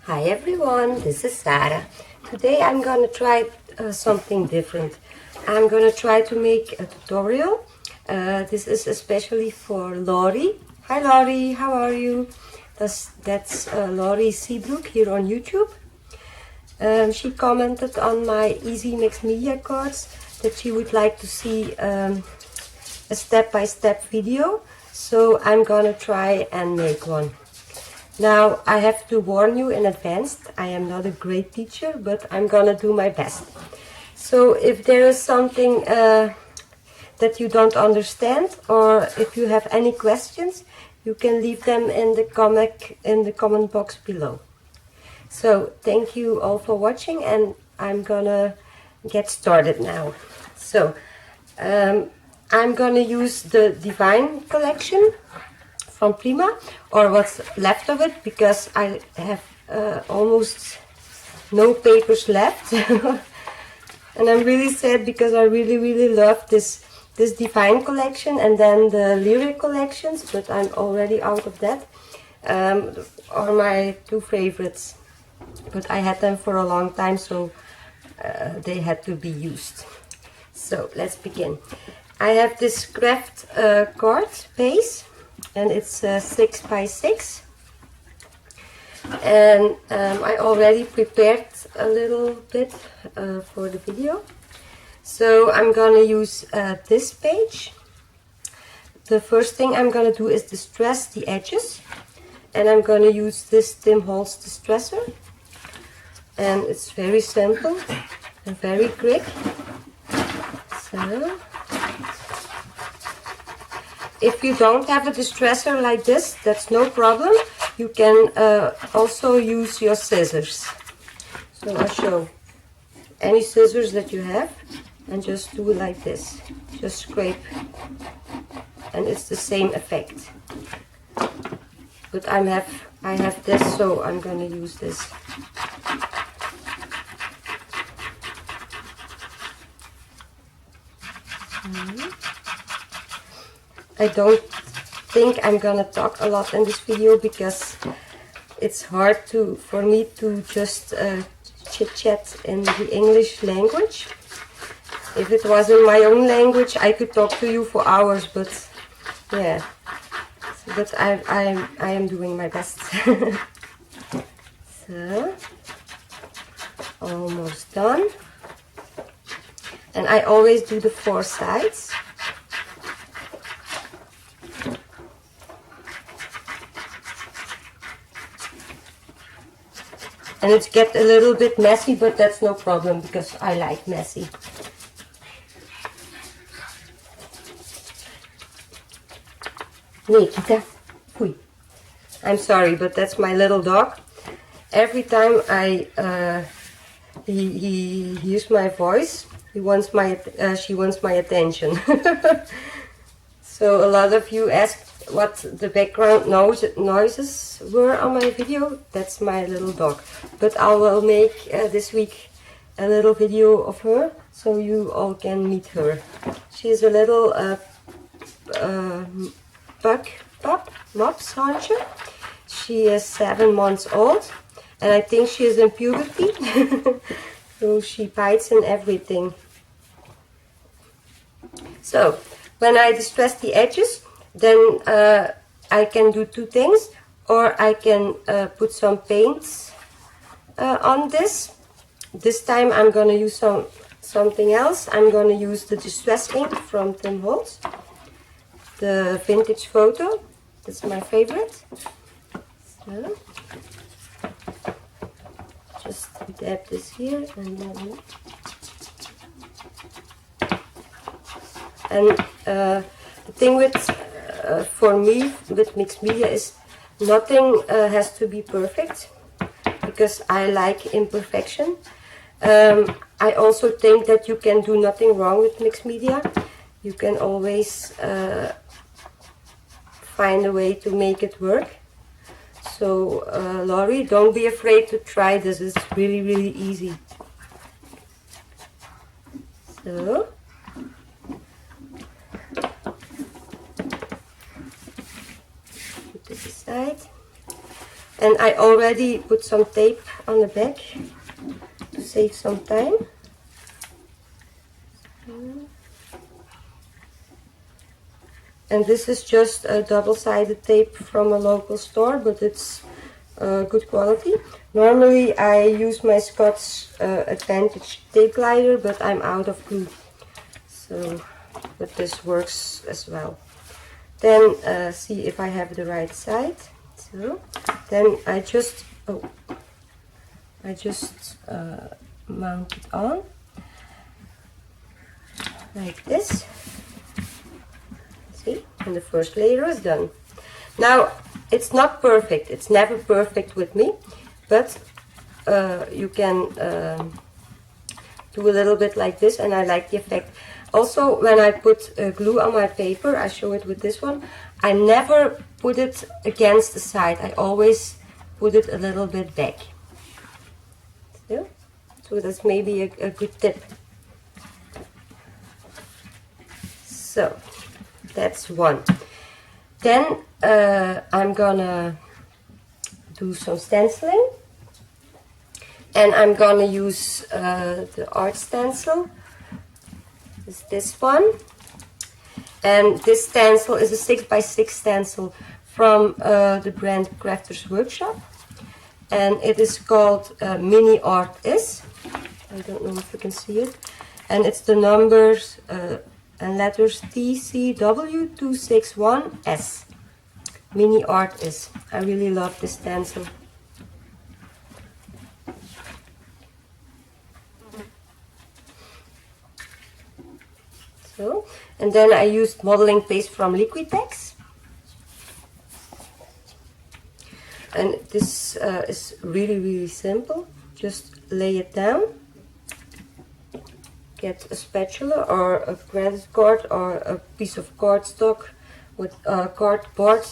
Hi everyone, this is Sarah. Today I'm gonna try something different. I'm gonna try to make a tutorial. This is especially for Laurie. Hi Laurie, how are you? That's Laurie Seabrook here on YouTube. She commented on my Easy Mixed Media course that she would like to see a step-by-step video. So I'm gonna try and make one. Now, I have to warn you in advance, I am not a great teacher, but I'm gonna do my best. So if there is something that you don't understand, or if you have any questions, you can leave them in the comment box below. So thank you all for watching, and I'm gonna get started now. So I'm gonna use the Divine collection from Prima, or what's left of it, because I have almost no papers left. And I'm really sad because I really love this Divine collection and then the Lyric collections, but I'm already out of that. Are my two favorites, but I had them for a long time, so they had to be used. So let's begin. I have this craft card base, and it's 6 by 6, and I already prepared a little bit for the video. So I'm gonna use this page. The first thing I'm gonna do is distress the edges, and I'm gonna use this Tim Holtz distresser, and it's very simple and very quick. So if you don't have a distresser like this, that's no problem. You can also use your scissors. So I'll show any scissors that you have, and just do it like this. Just scrape, and it's the same effect. But I have this, so I'm gonna use this. I don't think I'm gonna talk a lot in this video because it's hard for me to just chit-chat in the English language. If it was in my own language, I could talk to you for hours, but yeah. But I am doing my best. So, almost done. And I always do the 4 sides. And it gets a little bit messy, but that's no problem because I like messy. Nikita, pui. I'm sorry, but that's my little dog. Every time he hears my voice, she wants my attention. So a lot of you asked what the background noises were on my video. That's my little dog. But I will make this week a little video of her, so you all can meet her. She's a little mops hauncher. She is 7 months old, and I think she is in puberty. So she bites and everything. So when I distress the edges, then I can do 2 things, or I can put some paints on this. This time I'm going to use something else. I'm going to use the Distress ink from Tim Holtz, the Vintage Photo. That's my favorite. So, just dab this here and then. And the thing with for me with mixed media is nothing has to be perfect, because I like imperfection. I also think that you can do nothing wrong with mixed media. You can always find a way to make it work. So Laurie, don't be afraid to try this. It's really easy. So put this aside. And I already put some tape on the back to save some time. And this is just a double-sided tape from a local store, but it's good quality. Normally I use my Scotch Advantage tape glider, but I'm out of glue. So, but this works as well. Then see if I have the right side. So, then I just mount it on like this. See, and the first layer is done. Now, it's not perfect. It's never perfect with me, but you can do a little bit like this, and I like the effect. Also, when I put glue on my paper, I show it with this one, I never put it against the side. I always put it a little bit back. So that's maybe a good tip. So that's one. Then I'm gonna do some stenciling, and I'm gonna use the art stencil. Is this one, and this stencil is a 6x6 stencil from the brand Crafters Workshop, and it is called Mini Art Is. I don't know if you can see it, and it's the numbers and letters TCW261S. Mini Art Is. I really love this stencil. So, and then I used modeling paste from Liquitex. And this is really simple. Just lay it down. Get a spatula or a credit card or a piece of cardstock with cardboard,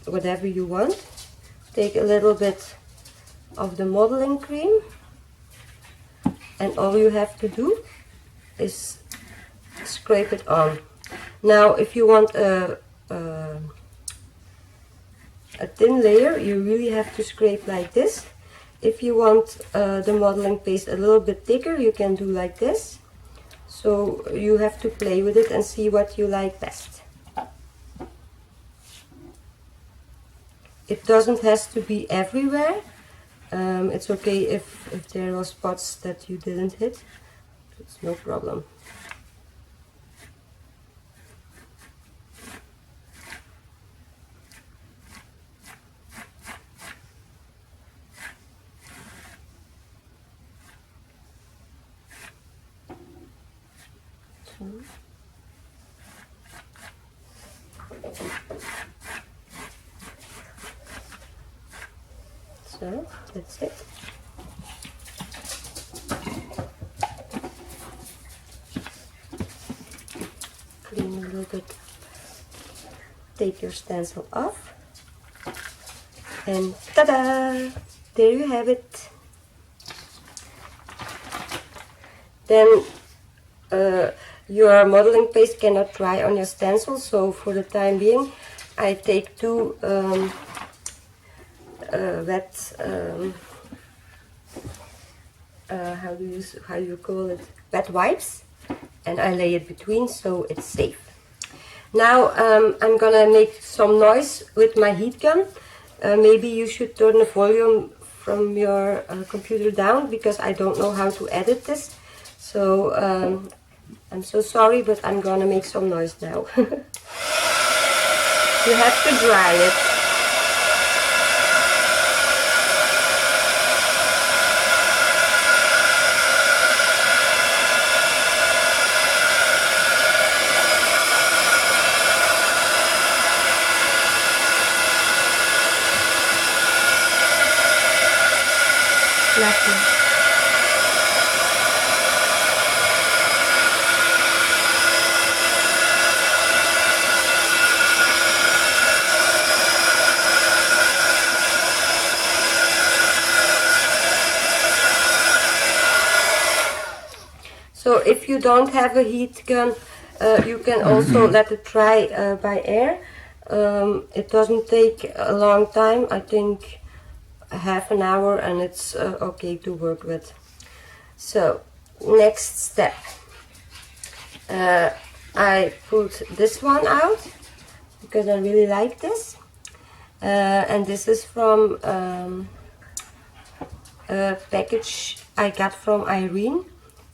whatever you want. Take a little bit of the modeling cream, and all you have to do is scrape it on. Now, if you want a thin layer, you really have to scrape like this. If you want the modeling paste a little bit thicker, you can do like this. So you have to play with it and see what you like best. It doesn't have to be everywhere. It's okay if there are spots that you didn't hit. It's no problem. So that's it. Clean a little bit. Take your stencil off, and ta-da! There you have it. Then your modeling paste cannot dry on your stencil, so for the time being I take two wet how do you call it, wet wipes, and I lay it between so it's safe. Now I'm gonna make some noise with my heat gun. Maybe you should turn the volume from your computer down, because I don't know how to edit this. So I'm so sorry, but I'm gonna make some noise now. You have to dry it. Lovely. So if you don't have a heat gun, you can also let it dry by air. It doesn't take a long time, I think half an hour, and it's okay to work with. So next step, I put this one out because I really like this, and this is from a package I got from Irene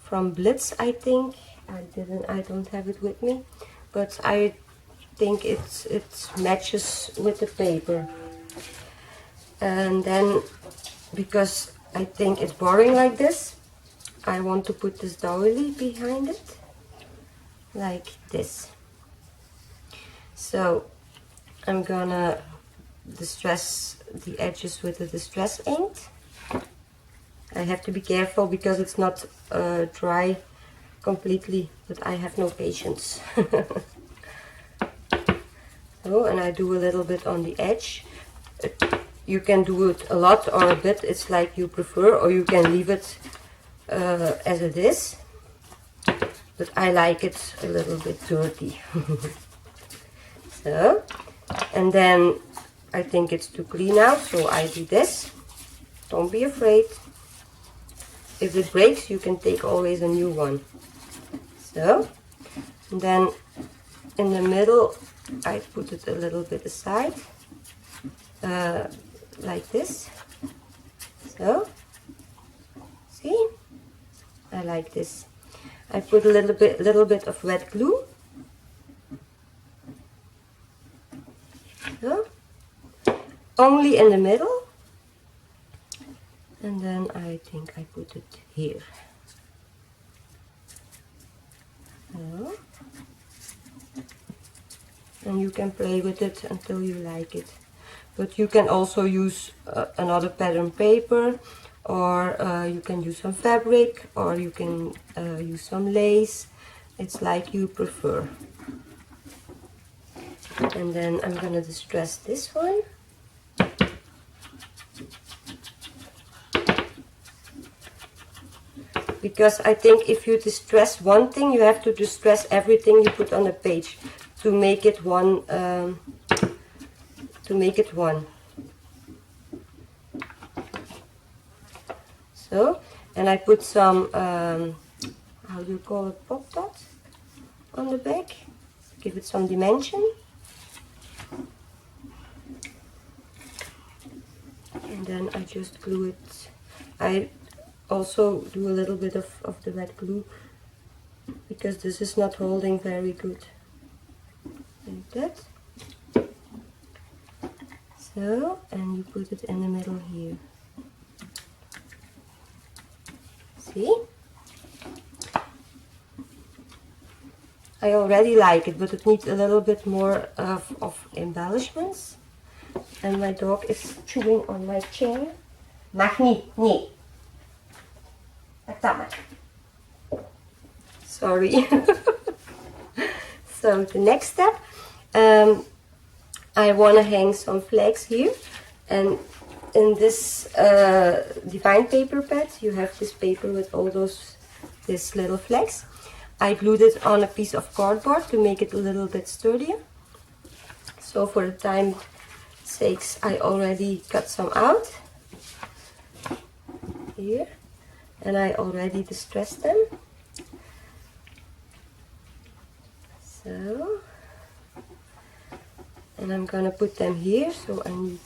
from Blitz, I think. I don't have it with me, but I think it matches with the paper. And then, because I think it's boring like this, I want to put this doily behind it, like this. So I'm gonna distress the edges with the distress ink. I have to be careful because it's not dry completely, but I have no patience. So, and I do a little bit on the edge. You can do it a lot or a bit, it's like you prefer, or you can leave it as it is. But I like it a little bit dirty. So, and then I think it's too clean now, so I do this. Don't be afraid. If it breaks, you can take always a new one. So, and then in the middle, I put it a little bit aside, like this. So, see, I like this. I put a little bit of wet glue. So, only in the middle. And then I think I put it here. So, and you can play with it until you like it. But you can also use another pattern paper, or you can use some fabric, or you can use some lace. It's like you prefer. And then I'm gonna distress this one. Because I think if you distress one thing, you have to distress everything you put on the page to make it one. So, and I put some, how do you call it, pop dot on the back. Give it some dimension. And then I just glue it. I also do a little bit of the wet glue because this is not holding very good. Like that. So, and you put it in the middle here. See? I already like it, but it needs a little bit more of embellishments. And my dog is chewing on my chair. Mag niet, nee. Sorry. So the next step, I want to hang some flags here, and in this divine paper pad you have this paper with all these little flags. I glued it on a piece of cardboard to make it a little bit sturdier. So for the time sakes, I already cut some out here, and I already distressed them. So, and I'm gonna put them here, so I need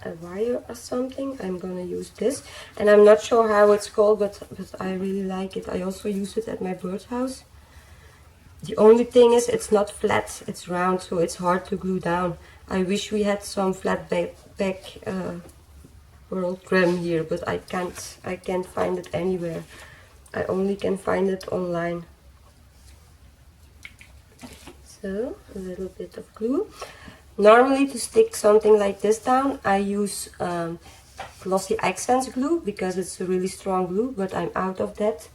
a wire or something. I'm gonna use this, and I'm not sure how it's called, but I really like it. I also use it at my birdhouse. The only thing is it's not flat, it's round, so it's hard to glue down. I wish we had some flat back pearl trim here, but I can't find it anywhere. I only can find it online. So, a little bit of glue. Normally, to stick something like this down, I use Glossy Accents glue because it's a really strong glue, but I'm out of that.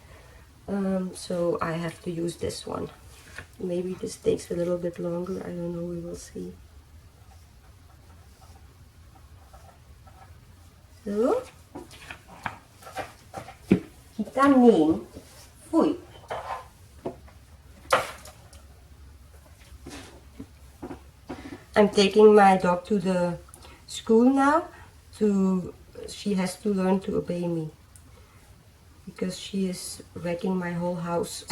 So I have to use this one. Maybe this takes a little bit longer, I don't know, we will see. So, kita neem, foei. I'm taking my dog to the school now. She has to learn to obey me because she is wrecking my whole house.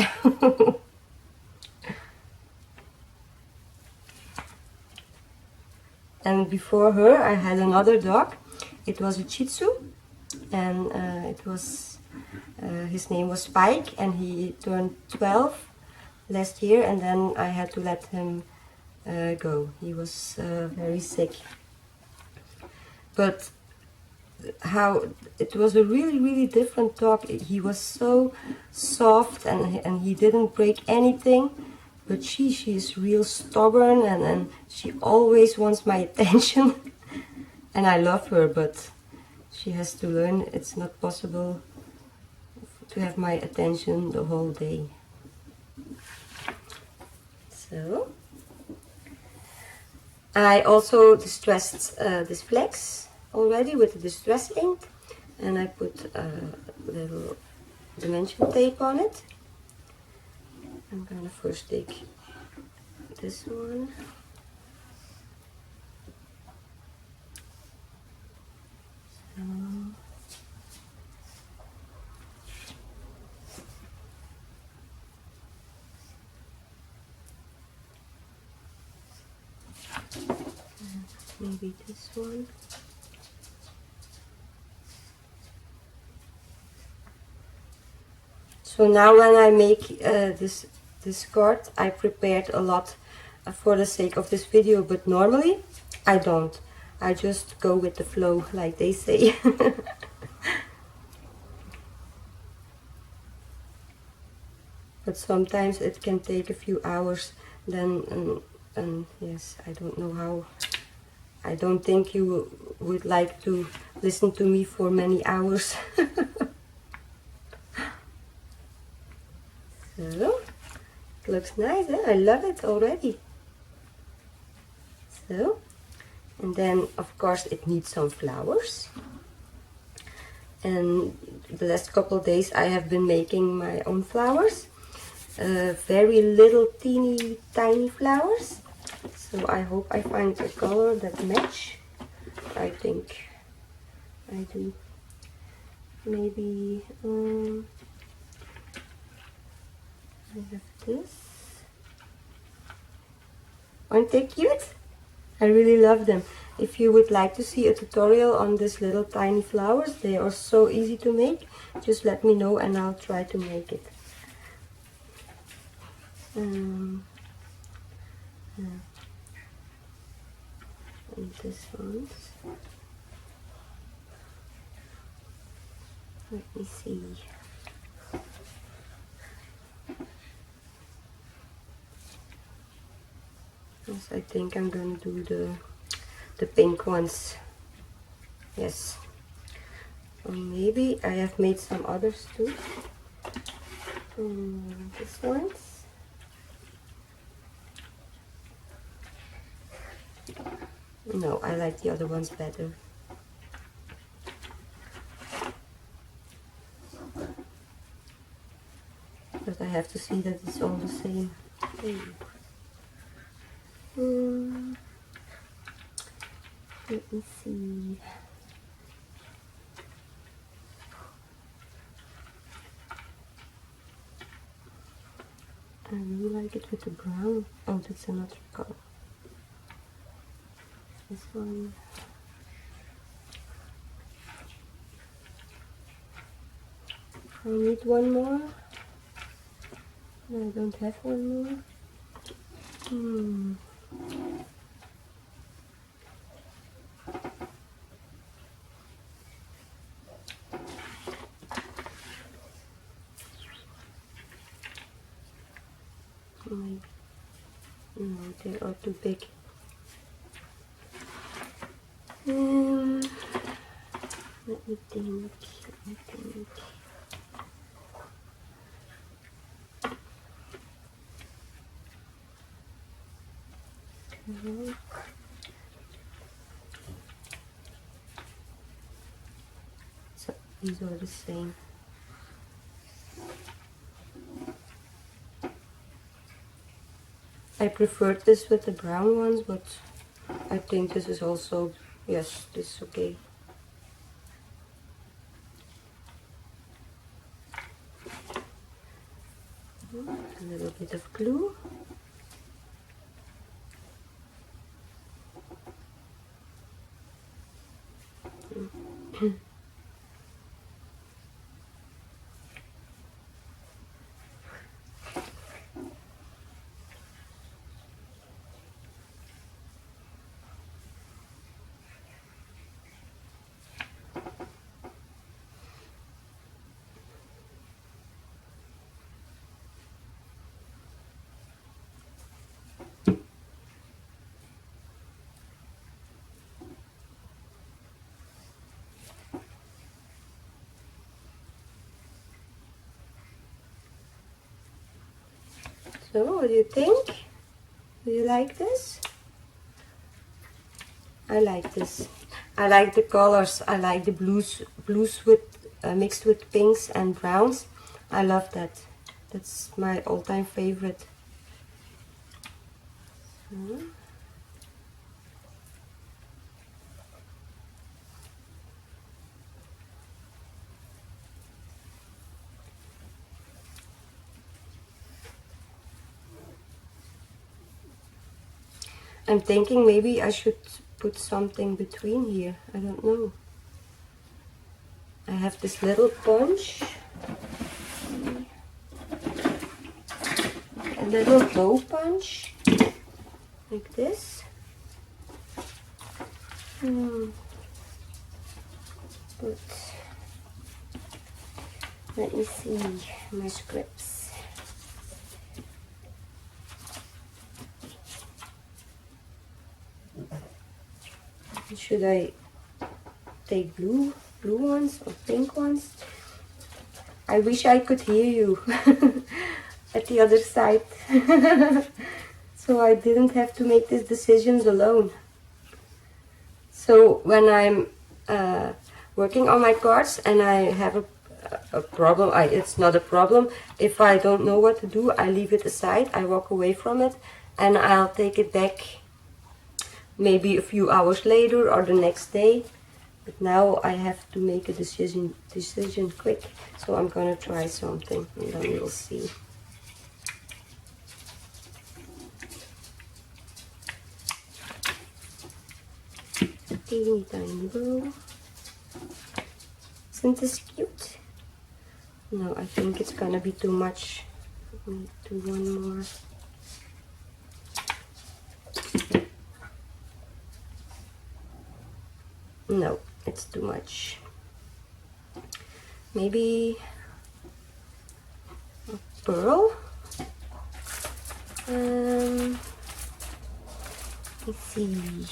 And before her, I had another dog. It was a Shih Tzu, and his name was Spike, and he turned 12 last year, and then I had to let him go. He was very sick. But how it was a really different dog. He was so soft, and he didn't break anything. But she is real stubborn, and she always wants my attention. And I love her, but she has to learn it's not possible to have my attention the whole day. So I also distressed this flex already with the distress ink, and I put a little dimension tape on it. I'm gonna first take this one. So, maybe this one. So now when I make this card, I prepared a lot for the sake of this video, but normally I don't. I just go with the flow, like they say. But sometimes it can take a few hours then, and yes, I don't know how. I don't think you would like to listen to me for many hours. So, it looks nice, eh? I love it already. So, and then of course it needs some flowers. And the last couple of days I have been making my own flowers. Very little teeny tiny flowers. So I hope I find a color that match. I think I do. Maybe I have this. Aren't they cute? I really love them. If you would like to see a tutorial on these little tiny flowers, they are so easy to make. Just let me know and I'll try to make it. Yeah. And this one. Let me see. Yes, I think I'm gonna do the pink ones. Yes. Or maybe I have made some others too. This ones. No, I like the other ones better. But I have to see that it's all the same. Let me see. I really like it with the brown. Oh, that's another color. This one. I need one more. No, I don't have one more. No, they are too big. Let me think. So these are the same. I preferred this with the brown ones, but I think this is also, yes, this is okay. A little bit of glue. So, what do you think? Do you like this? I like this. I like the colors. I like the blues with mixed with pinks and browns. I love that. That's my all-time favorite. I'm thinking maybe I should put something between here. I don't know. I have this little bunch. A little bow punch. Like this. But let me see my scripts. Should I take blue ones or pink ones? I wish I could hear you at the other side. So I didn't have to make these decisions alone. So when I'm working on my cards and I have a problem, it's not a problem. If I don't know what to do, I leave it aside, I walk away from it, and I'll take it back maybe a few hours later or the next day. But now I have to make a decision quick. So I'm gonna try something and then we'll see. Teeny tiny bow. Isn't this cute? No, I think it's gonna be too much. Let me do one more. No, it's too much. Maybe a pearl? Let's see.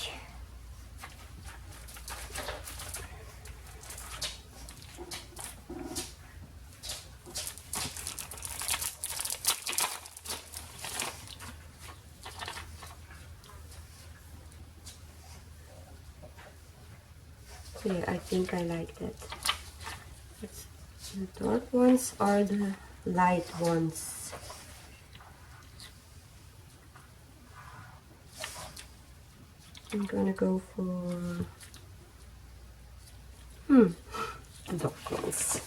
Yeah, I think I like that. The dark ones are the light ones. I'm gonna go for the dark ones.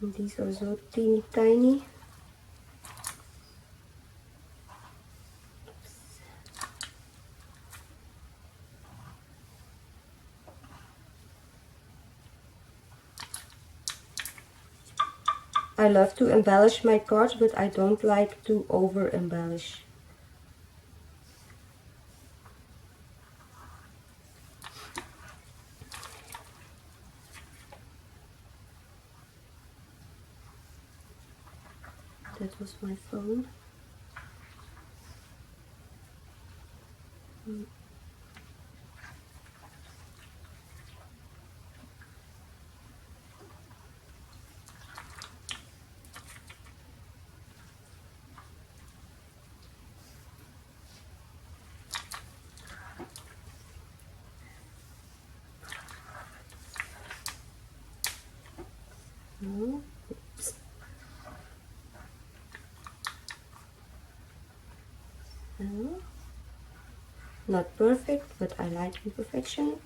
And these are so teeny tiny. I love to embellish my cards, but I don't like to over embellish. That was my phone. Oops. Not perfect, but I like imperfection.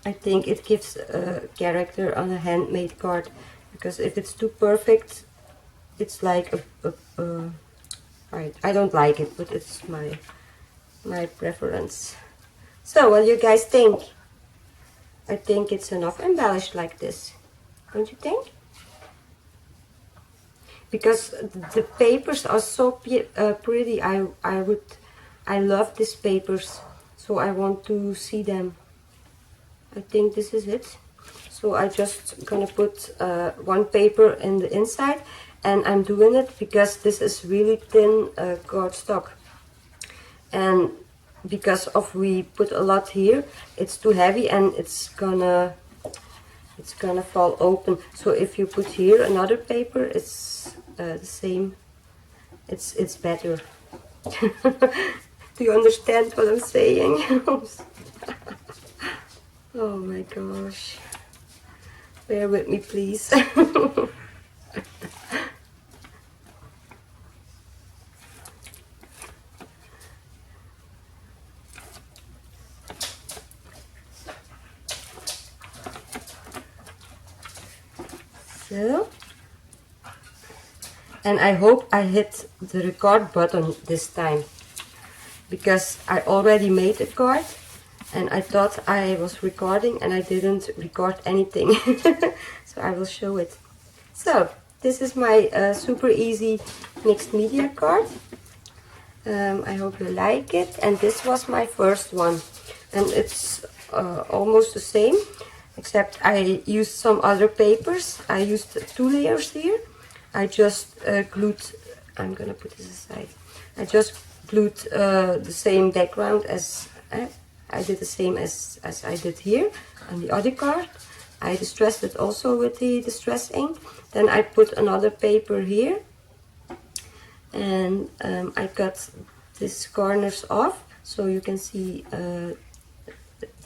I think it gives a character on a handmade card, because if it's too perfect, it's like I don't like it, but it's my preference. So what do you guys think? I think it's enough embellished like this, don't you think? Because the papers are so pretty. I love these papers, so I want to see them. I think this is it. So I just gonna put one paper in the inside, and I'm doing it because this is really thin cardstock, and because of we put a lot here, it's too heavy and it's gonna fall open. So if you put here another paper, it's the same. It's better. Do you understand what I'm saying? Oh my gosh. Bear with me, please. So, and I hope I hit the record button this time, because I already made a card and I thought I was recording and I didn't record anything. So I will show it. So this is my super easy mixed media card. I hope you like it, and this was my first one, and it's almost the same, except I used some other papers. I used 2 layers here. I just glued, I'm gonna put this aside, I just glued the same background as I did the same as I did here on the other card. I distressed it also with the distress ink. Then I put another paper here, and I cut these corners off so you can see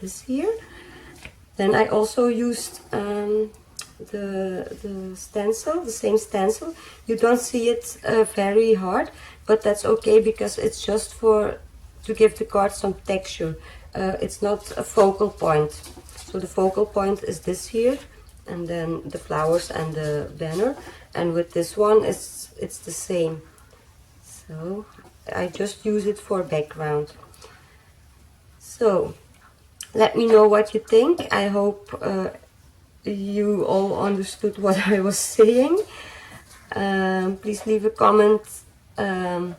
this here. Then I also used the stencil, the same stencil. You don't see it very hard, but that's okay, because it's just to give the card some texture. It's not a focal point. So the focal point is this here, and then the flowers and the banner. And with this one, it's the same. So I just use it for background. So let me know what you think. I hope you all understood what I was saying. Please leave a comment in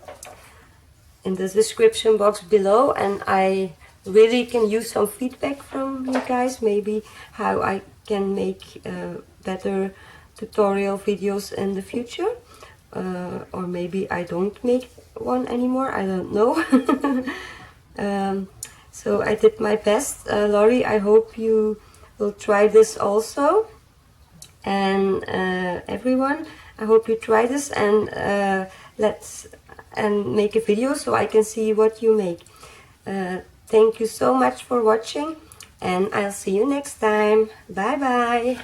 the description box below, and I really can use some feedback from you guys, maybe how I can make better tutorial videos in the future, or maybe I don't make one anymore, I don't know. So I did my best. Laurie, I hope you will try this also, and everyone, I hope you try this, and make a video so I can see what you make. Thank you so much for watching, and I'll see you next time. Bye bye.